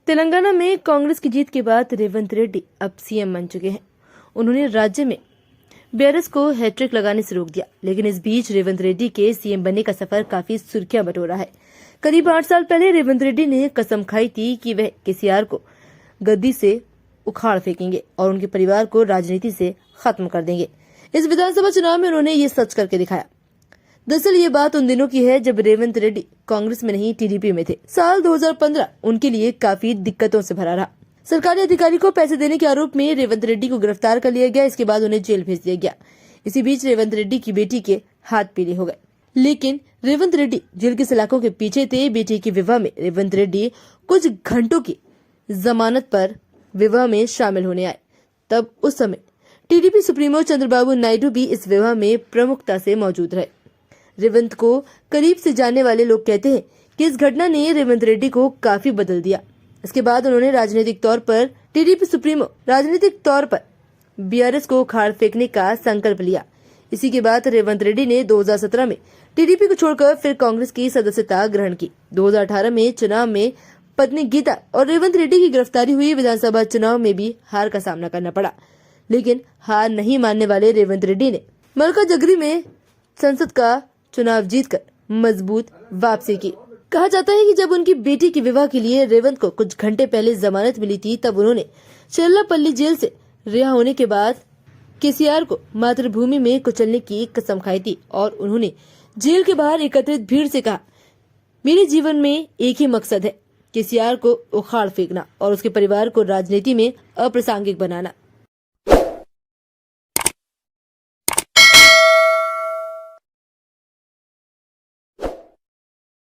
तेलंगाना में कांग्रेस की जीत के बाद रेवंत रेड्डी अब सीएम बन चुके हैं। उन्होंने राज्य में बीआरएस को हैट्रिक लगाने से रोक दिया, लेकिन इस बीच रेवंत रेड्डी के सीएम बनने का सफर काफी सुर्खियां बटोरा है। करीब 8 साल पहले रेवंत रेड्डी ने कसम खाई थी कि वह केसीआर को गद्दी से उखाड़ फेंकेंगे और उनके परिवार को राजनीति से खत्म कर देंगे। इस विधानसभा चुनाव में उन्होंने ये सच करके दिखाया। दरअसल ये बात उन दिनों की है जब रेवंत रेड्डी कांग्रेस में नहीं टीडीपी में थे। साल 2015 उनके लिए काफी दिक्कतों से भरा रहा। सरकारी अधिकारी को पैसे देने के आरोप में रेवंत रेड्डी को गिरफ्तार कर लिया गया। इसके बाद उन्हें जेल भेज दिया गया। इसी बीच रेवंत रेड्डी की बेटी के हाथ पीले हो गए, लेकिन रेवंत रेड्डी जेल की सलाखों के पीछे थे। बेटी के विवाह में रेवंत रेड्डी कुछ घंटों की जमानत पर विवाह में शामिल होने आए। तब उस समय टीडीपी सुप्रीमो चंद्रबाबू नायडू भी इस विवाह में प्रमुखता से मौजूद रहे। रेवंत को करीब से जानने वाले लोग कहते हैं कि इस घटना ने रेवंत रेड्डी को काफी बदल दिया। इसके बाद उन्होंने राजनीतिक तौर पर टीडीपी सुप्रीमो राजनीतिक तौर पर बीआरएस को उखाड़ फेंकने का संकल्प लिया। इसी के बाद रेवंत रेड्डी ने 2017 में टीडीपी को छोड़कर फिर कांग्रेस की सदस्यता ग्रहण की। 2018 में चुनाव में पत्नी गीता और रेवंत रेड्डी की गिरफ्तारी हुई। विधानसभा चुनाव में भी हार का सामना करना पड़ा, लेकिन हार नहीं मानने वाले रेवंत रेड्डी ने मलकाजगिरी में संसद का चुनाव जीतकर मजबूत वापसी की। कहा जाता है कि जब उनकी बेटी के विवाह के लिए रेवंत को कुछ घंटे पहले जमानत मिली थी, तब उन्होंने चेल्लापल्ली जेल से रिहा होने के बाद केसीआर को मातृभूमि में कुचलने की कसम खाई थी और उन्होंने जेल के बाहर एकत्रित भीड़ से कहा, मेरे जीवन में एक ही मकसद है, केसीआर को उखाड़ फेंकना और उसके परिवार को राजनीति में अप्रासंगिक बनाना।